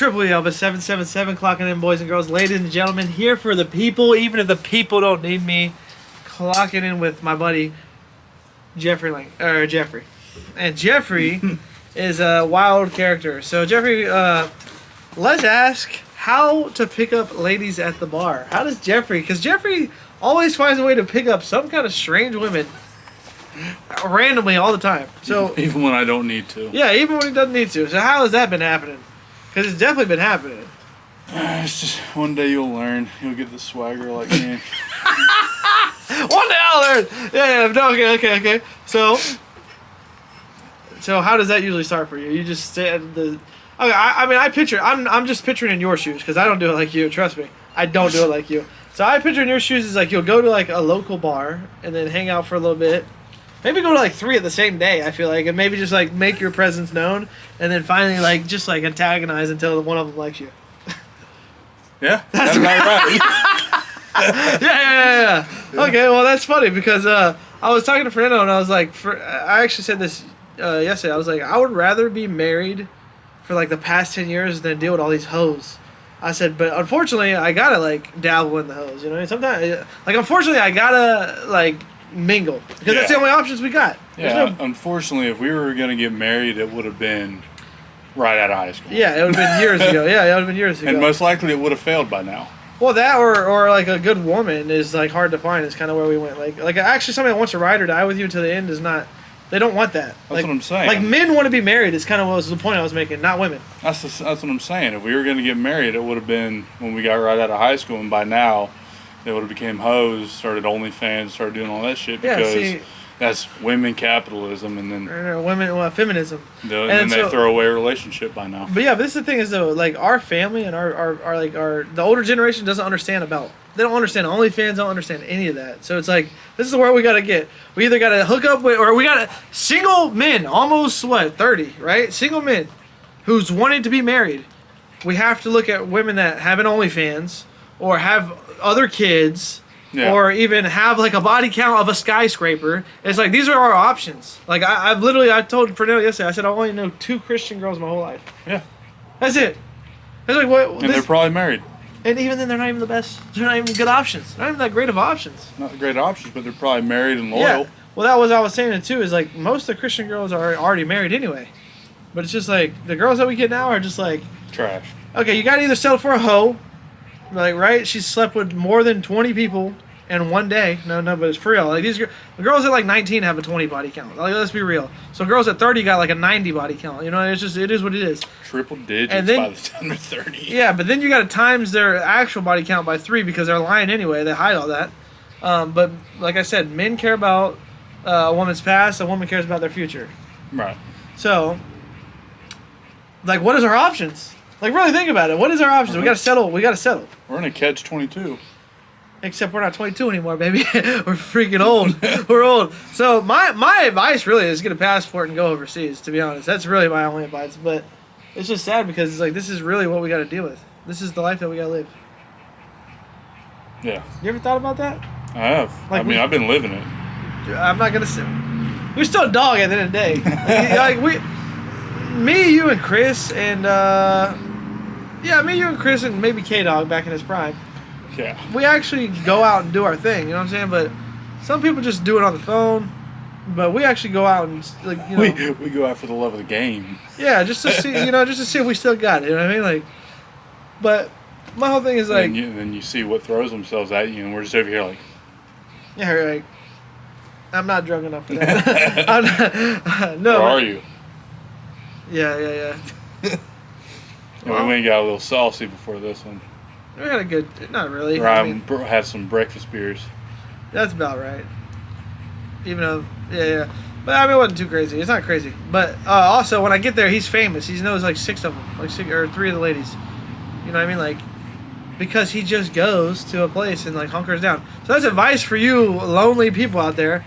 Triple Elvis 777 clocking in, boys and girls, ladies and gentlemen, here for the people, even if the people don't need me. Clocking in with my buddy Jeffrey. And Jeffrey is a wild character. So Jeffrey, let's ask how to pick up ladies at the bar. How does Jeffrey? Because Jeffrey always finds a way to pick up some kind of strange women randomly all the time. So even when I don't need to. Yeah, even when he doesn't need to. So how has that been happening? Because it's definitely been happening. It's just one day you'll learn. You'll get the swagger like me. One day I'll learn. Yeah. No, okay. So how does that usually start for you? You just stay at the. Okay, I'm just picturing in your shoes because I don't do it like you. Trust me, I don't do it like you. So I picture in your shoes is like you'll go to like a local bar and then hang out for a little bit. Maybe go to like 3 at the same day, I feel like, and maybe just like make your presence known, and then finally like just like antagonize until one of them likes you. Yeah, that's about right. Yeah. Okay, well that's funny because I was talking to Fernando and I was like, I actually said this yesterday. I was like, I would rather be married for like the past 10 years than deal with all these hoes. I said, but unfortunately, I gotta like dabble in the hoes. You know, sometimes like unfortunately, I gotta like mingle because that's the only options we got. Yeah, unfortunately, if we were gonna get married, it would have been right out of high school. Yeah, it would have been years ago. Yeah, it would have been years ago. And most likely, it would have failed by now. Well, that or like a good woman is like hard to find. Is kind of where we went. Like actually, somebody that wants to ride or die with you until the end is not. They don't want that. That's what I'm saying. Like men want to be married. Is kind of what was the point I was making. Not women. That's what I'm saying. If we were gonna get married, it would have been when we got right out of high school, and by now. They would have became hoes, started OnlyFans, started doing all that shit because that's women capitalism, and then feminism, and then they throw away a relationship by now. But this is the thing is though, like our family and our the older generation doesn't understand about. They don't understand OnlyFans, don't understand any of that. So it's like this is where we gotta get. We either gotta hook up with, or we gotta single men, almost 30, right? Single men who's wanting to be married. We have to look at women that have an OnlyFans or have other kids, or even have like a body count of a skyscraper. It's like these are our options. Like I told Fernando yesterday. I said I only know 2 Christian girls my whole life. Yeah, that's it. It's like what? And they're probably married. And even then, they're not even the best. They're not even good options. They're not even that great of options. Not great options, but they're probably married and loyal. Yeah. Well, that was I was saying it too. Is like most of the Christian girls are already married anyway. But it's just like the girls that we get now are just like trash. Okay, you gotta either settle for a hoe. Like, right? She slept with more than 20 people in one day. No, but it's for real. Like, the girls at, like, 19 have a 20 body count. Like, let's be real. So, girls at 30 got, like, a 90 body count. You know, it is what it is. Triple digits by the time they're 30. Yeah, but then you got to times their actual body count by 3 because they're lying anyway. They hide all that. But, like I said, men care about a woman's past. A woman cares about their future. Right. So, like, what is our options? Like, really think about it. What is our options? We got to settle. We're in a catch-22. Except we're not 22 anymore, baby. We're freaking old. We're old. So my advice really is get a passport and go overseas, to be honest. That's really my only advice. But it's just sad because it's like this is really what we got to deal with. This is the life that we got to live. Yeah. You ever thought about that? I have. Like I've been living it. I'm not going to say. We're still a dog at the end of the day. Me, you, and Chris, and... me, you, and Chris, and maybe K-Dog back in his prime. Yeah. We actually go out and do our thing, you know what I'm saying? But some people just do it on the phone. But we actually go out and, like, you know... We go out for the love of the game. Yeah, just to see, just to see if we still got it, you know what I mean? Like, but my whole thing is, like... And then you see what throws themselves at you, and we're just over here like... Yeah, like... I'm not drunk enough for that. No. Or are you? Yeah. We went and got a little saucy before this one. We had a good... Not really. Had some breakfast beers. That's about right. Even though... Yeah. But, I mean, it wasn't too crazy. It's not crazy. But, also, when I get there, he's famous. He knows, like, 6 of them. Like, 6 or 3 of the ladies. You know what I mean? Like... Because he just goes to a place and, like, hunkers down. So that's advice for you lonely people out there.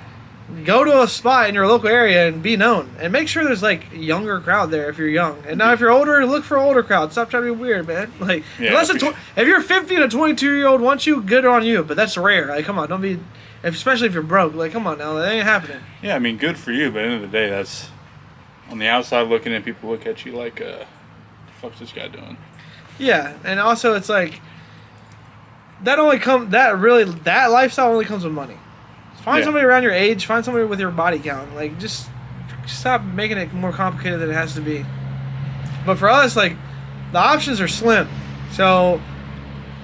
Go to a spot in your local area and be known. And make sure there's, like, a younger crowd there if you're young. And now if you're older, look for an older crowd. Stop trying to be weird, man. Like, unless if you're 50 and a 22-year-old wants you, good on you. But that's rare. Like, come on, don't be... Especially if you're broke. Like, come on now. That ain't happening. Yeah, I mean, good for you. But at the end of the day, that's... On the outside looking in, people look at you like a fuck's this guy doing? Yeah, and also it's like that lifestyle only comes with money. Find somebody around your age. Find somebody with your body count. Like just stop making it more complicated than it has to be. But for us, like the options are slim. So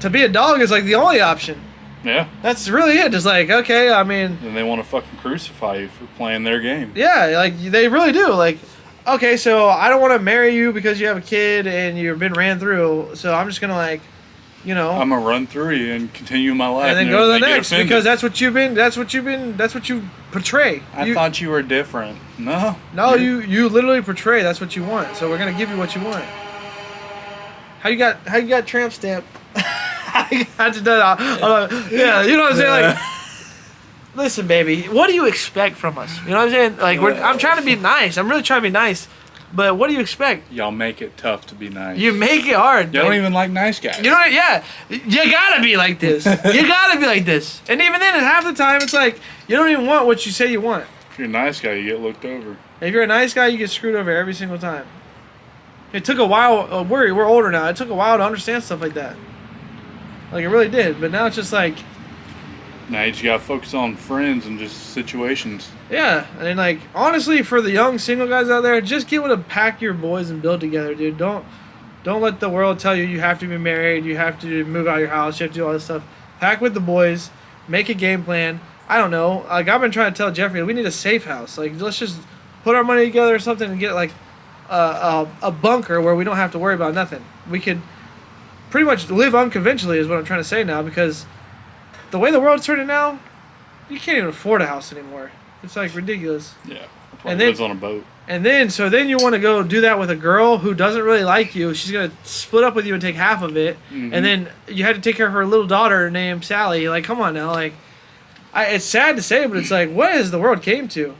to be a dog is like the only option. Yeah. That's really it. Just like, okay, I mean... And they want to fucking crucify you for playing their game. Yeah, like, they really do. Like, okay, so I don't want to marry you because you have a kid and you've been ran through, so I'm just going to, like, you know... I'm going to run through you and continue my life. And then go to the next, because that's what you portray. I thought you were different. No. No, you literally portray that's what you want, so we're going to give you what you want. How you got tramp stamp? Yeah, you know what I'm saying? Like, listen, baby, what do you expect from us? You know what I'm saying? Like, I'm trying to be nice. I'm really trying to be nice, but what do you expect? Y'all make it tough to be nice. You make it hard. Y'all don't even like nice guys. You know what? Yeah, you gotta be like this. You gotta be like this. And even then, half the time, it's like you don't even want what you say you want. If you're a nice guy, you get looked over. If you're a nice guy, you get screwed over every single time. It took a while. We're older now. It took a while to understand stuff like that. Like, it really did. But now it's just like... Now you just gotta focus on friends and just situations. Yeah. And, like, honestly, for the young single guys out there, just get with a pack your boys and build together, dude. Don't let the world tell you have to be married, you have to move out of your house, you have to do all this stuff. Pack with the boys. Make a game plan. I don't know. Like, I've been trying to tell Jeffrey, we need a safe house. Like, let's just put our money together or something and get, like, a bunker where we don't have to worry about nothing. We could... pretty much live unconventionally is what I'm trying to say now, because the way the world's turning now, you can't even afford a house anymore. It's like ridiculous. Yeah. And then lives on a boat. And then you want to go do that with a girl who doesn't really like you. She's gonna split up with you and take half of it, and then you had to take care of her little daughter named Sally. Like, come on now, like, it's sad to say, but it's like, what has the world came to?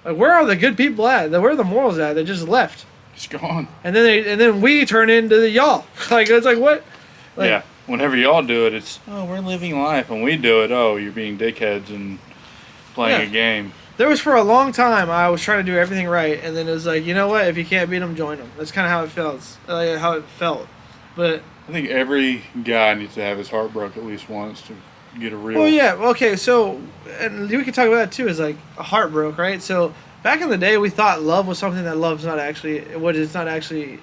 Like, where are the good people at? Where are the morals at? They just left. It's gone. And then we turn into the y'all. Like, it's like, what? Like, yeah. Whenever y'all do it, it's, oh, we're living life. When we do it, oh, you're being dickheads and playing a game. There was, for a long time, I was trying to do everything right, and then it was like, you know what? If you can't beat them, join them. That's kind of how it felt. But I think every guy needs to have his heart broke at least once to get a real... Well, yeah. Okay, so, and we can talk about that, too, is like a heart broke, right? So... back in the day, we thought love was something that love's not actually. What it's not actually.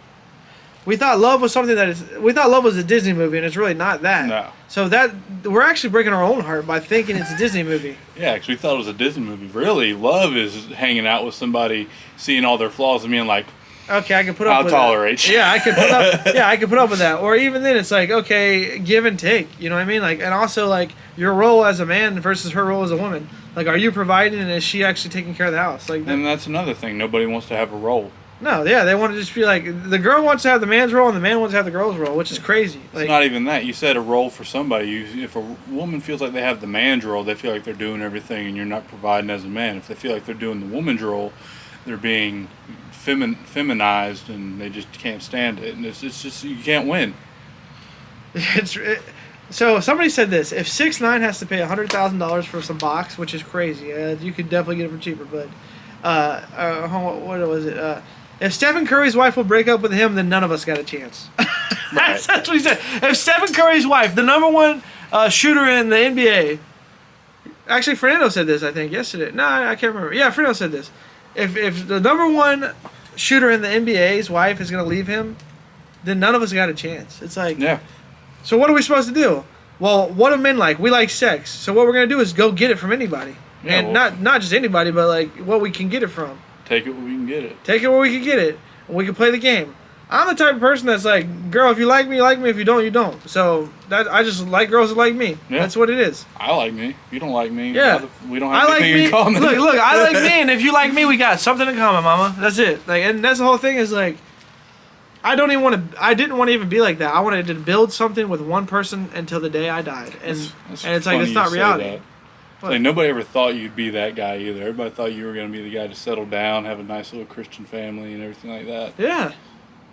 We thought love was something that is. We thought love was a Disney movie, and it's really not that. No. So that we're actually breaking our own heart by thinking it's a Disney movie. Yeah, because we thought it was a Disney movie. Really, love is hanging out with somebody, seeing all their flaws, and being like, okay, I can put up with I'll tolerate that. you. Yeah, I can put up. Yeah, I can put up with that. Or even then, it's like, okay, give and take. You know what I mean? Like, and also like your role as a man versus her role as a woman. Like, are you providing, and is she actually taking care of the house? Like, and that's another thing. Nobody wants to have a role. No, yeah, they want to just be like, the girl wants to have the man's role, and the man wants to have the girl's role, which is crazy. Like, it's not even that. You said a role for somebody. If a woman feels like they have the man's role, they feel like they're doing everything, and you're not providing as a man. If they feel like they're doing the woman's role, they're being feminized, and they just can't stand it. And it's just, you can't win. So somebody said this: if 6ix9ine has to pay $100,000 for some box, which is crazy, you could definitely get it for cheaper. But what was it? If Stephen Curry's wife will break up with him, then none of us got a chance. Right. That's what he said. If Stephen Curry's wife, the number one shooter in the NBA, actually Fernando said this, I think yesterday. No, I can't remember. Yeah, Fernando said this. If the number one shooter in the NBA's wife is going to leave him, then none of us got a chance. It's like, yeah. So what are we supposed to do? Well, what do men like? We like sex. So what we're going to do is go get it from anybody. Yeah, and not just anybody, but like what we can get it from. Take it where we can get it. Take it where we can get it. And we can play the game. I'm the type of person that's like, girl, if you like me, you like me. If you don't, you don't. So I just like girls that like me. Yeah. That's what it is. I like me. You don't like me. Yeah. We don't have anything in common. Look, I like me, and if you like me, we got something in common, mama. That's it. Like, and that's the whole thing is like, I didn't want to even be like that. I wanted to build something with one person until the day I died. And it's like, it's not reality. Like, nobody ever thought you'd be that guy either. Everybody thought you were going to be the guy to settle down, have a nice little Christian family and everything like that. Yeah.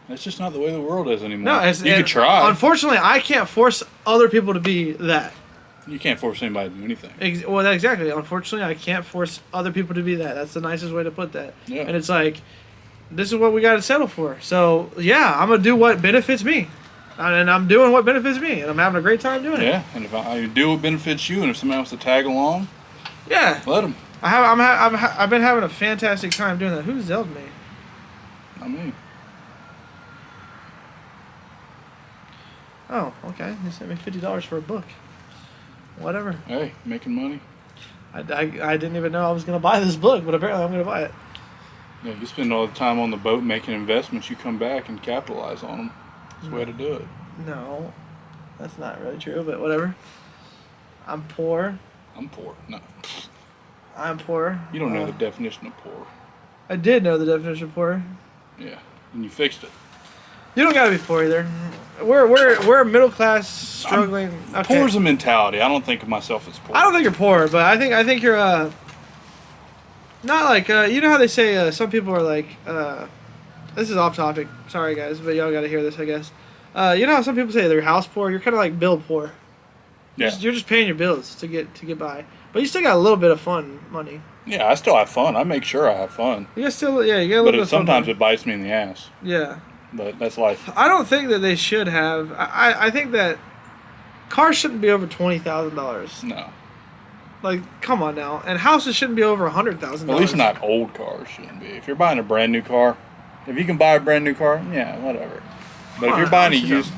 That's just not the way the world is anymore. No, you could try. Unfortunately, I can't force other people to be that. You can't force anybody to do anything. Well, exactly. Unfortunately, I can't force other people to be that. That's the nicest way to put that. Yeah. And it's like, this is what we got to settle for. So yeah, I'm gonna do what benefits me, and I'm doing what benefits me, and I'm having a great time doing it. Yeah, and if I do what benefits you, and if somebody wants to tag along, yeah, let them. I've been having a fantastic time doing that. Who zelled me? Not me. Oh, okay. They sent me $50 for a book. Whatever. Hey, making money. I didn't even know I was going to buy this book, but apparently I'm going to buy it. Yeah, you spend all the time on the boat making investments, you come back and capitalize on them. That's the way to do it. No, that's not really true, but whatever. I'm poor. I'm poor. No. I'm poor. You don't know the definition of poor. I did know the definition of poor. Yeah, and you fixed it. You don't gotta be poor either. We're middle class, struggling. Okay. Poor's a mentality. I don't think of myself as poor. I don't think you're poor, but I think you're not like you know how they say some people are like this is off topic. Sorry guys, but y'all gotta hear this, I guess. You know how some people say they're house poor? You're kind of like bill poor. Yeah. You're just paying your bills to get by, but you still got a little bit of fun money. Yeah, I still have fun. I make sure I have fun. You got a little bit of fun. Sometimes it bites me in the ass. Yeah. But that's life. I don't think that they should have. I think that cars shouldn't be over $20,000. No. Like, come on now. And houses shouldn't be over $100,000. At least not old cars shouldn't be. If you're buying a brand new car, if you can buy a brand new car, yeah, whatever. But if you're buying a used...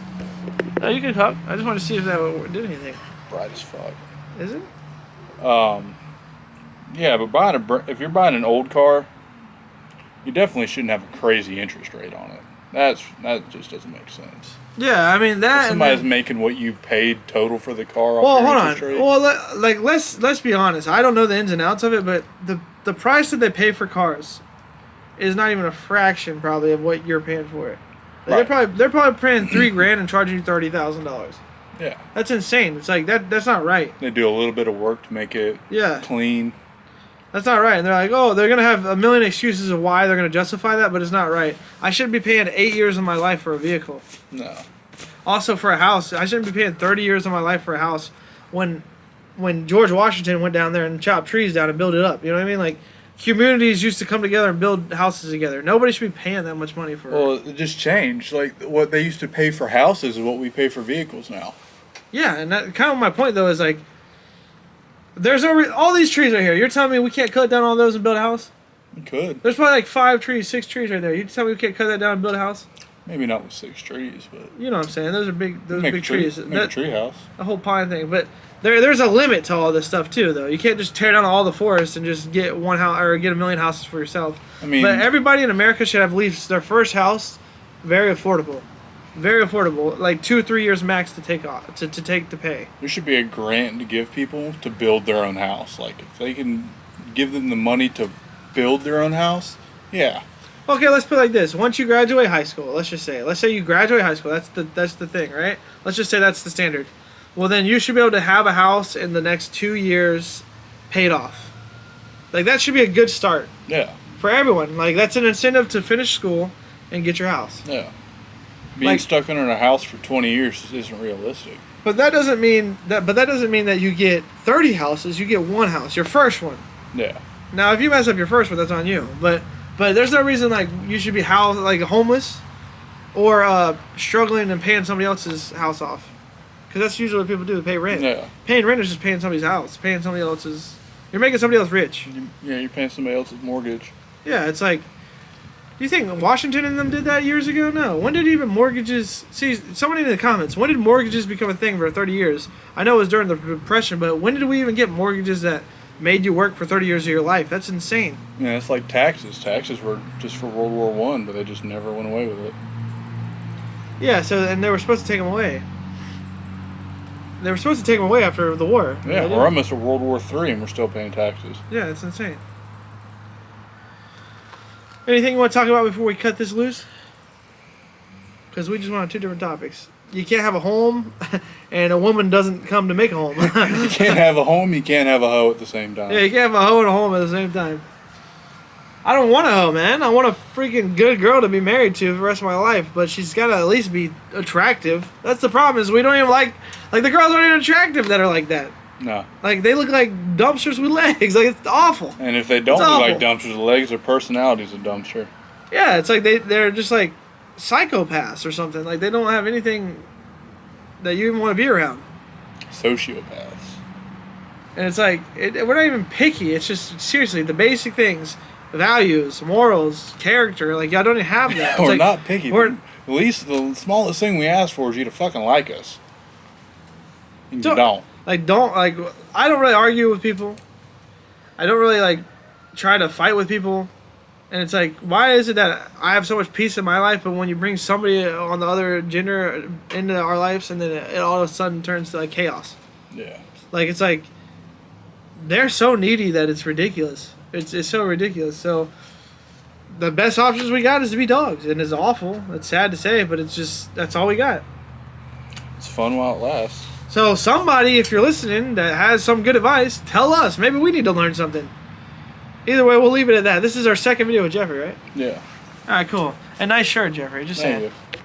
No, you can talk. I just wanted to see if that did anything. Bright as fuck. Is it? Yeah, but if you're buying an old car, you definitely shouldn't have a crazy interest rate on it. That just doesn't make sense. Yeah, I mean that. If somebody's making what you paid total for the car. Well, hold on. Rate. Well, like let's be honest. I don't know the ins and outs of it, but the price that they pay for cars is not even a fraction probably of what you're paying for it. Like, right. They're probably paying $3,000 and charging you $30,000. Yeah. That's insane. It's like that's not right. They do a little bit of work to make it clean. That's not right. And they're like, oh, they're going to have a million excuses of why they're going to justify that, but it's not right. I shouldn't be paying 8 years of my life for a vehicle. No. Also, for a house, I shouldn't be paying 30 years of my life for a house when George Washington went down there and chopped trees down and built it up. You know what I mean? Like, communities used to come together and build houses together. Nobody should be paying that much money for Well, it just changed. Like, what they used to pay for houses is what we pay for vehicles now. Yeah, and that kind of my point, though, is like, there's all these trees right here. You're telling me we can't cut down all those and build a house? We could. There's probably like 5 trees, 6 trees right there. You tell me we can't cut that down and build a house? Maybe not with 6 trees, but you know what I'm saying. Those are big. Those big trees. Make a tree house. The whole pine thing, but there's a limit to all this stuff too, though. You can't just tear down all the forest and just get one house or get a million houses for yourself. I mean, but everybody in America should have at least their first house very affordable. Very affordable, like 2 or 3 years max to take off to pay. There should be a grant to give people to build their own house. Like if they can give them the money to build their own house, yeah. Okay, let's put it like this: once you graduate high school, let's say you graduate high school. That's the thing, right? Let's just say that's the standard. Well, then you should be able to have a house in the next 2 years, paid off. Like that should be a good start. Yeah. For everyone, like that's an incentive to finish school and get your house. Yeah. Being stuck under a house for 20 years isn't realistic. But that doesn't mean that you get 30 houses. You get one house, your first one. Yeah. Now, if you mess up your first one, that's on you. But there's no reason like you should be homeless or struggling and paying somebody else's house off. Because that's usually what people do. They pay rent. Yeah. Paying rent is just paying somebody's house. Paying somebody else's. You're making somebody else rich. You're paying somebody else's mortgage. Yeah, it's like. Do you think Washington and them did that years ago? No. When did even mortgages... See, somebody in the comments, when did mortgages become a thing for 30 years? I know it was during the Depression, but when did we even get mortgages that made you work for 30 years of your life? That's insane. Yeah, it's like taxes. Taxes were just for World War I, but they just never went away with it. Yeah, and they were supposed to take them away. They were supposed to take them away after the war. Yeah, we're almost at World War III and we're still paying taxes. Yeah, it's insane. Anything you want to talk about before we cut this loose? Because we just went on 2 different topics. You can't have a home, and a woman doesn't come to make a home. You can't have a home, you can't have a hoe at the same time. Yeah, you can't have a hoe and a home at the same time. I don't want a hoe, man. I want a freaking good girl to be married to for the rest of my life, but she's got to at least be attractive. That's the problem, is we don't even like the girls aren't even attractive that are like that. No. Like, they look like dumpsters with legs. Like, it's awful. And if they don't look like dumpsters with legs, their personality's a dumpster. Yeah, it's like they're just like psychopaths or something. Like they don't have anything that you even want to be around. Sociopaths. And it's like we're not even picky. It's just seriously the basic things, values, morals, character. Like y'all don't even have that. We're like, not picky. At least the smallest thing we ask for is you to fucking like us. And you don't. I don't really argue with people. I don't really like try to fight with people. And it's like, why is it that I have so much peace in my life, but when you bring somebody on the other gender into our lives, and then it all of a sudden turns to like chaos? Yeah. Like it's like they're so needy that it's ridiculous. It's so ridiculous. So the best options we got is to be dogs, and it's awful. It's sad to say, but it's just that's all we got. It's fun while it lasts. So somebody, if you're listening, that has some good advice, tell us. Maybe we need to learn something. Either way, we'll leave it at that. This is our second video with Jeffrey, right? Yeah. All right, cool. And nice shirt, Jeffrey. Just saying. Thank you.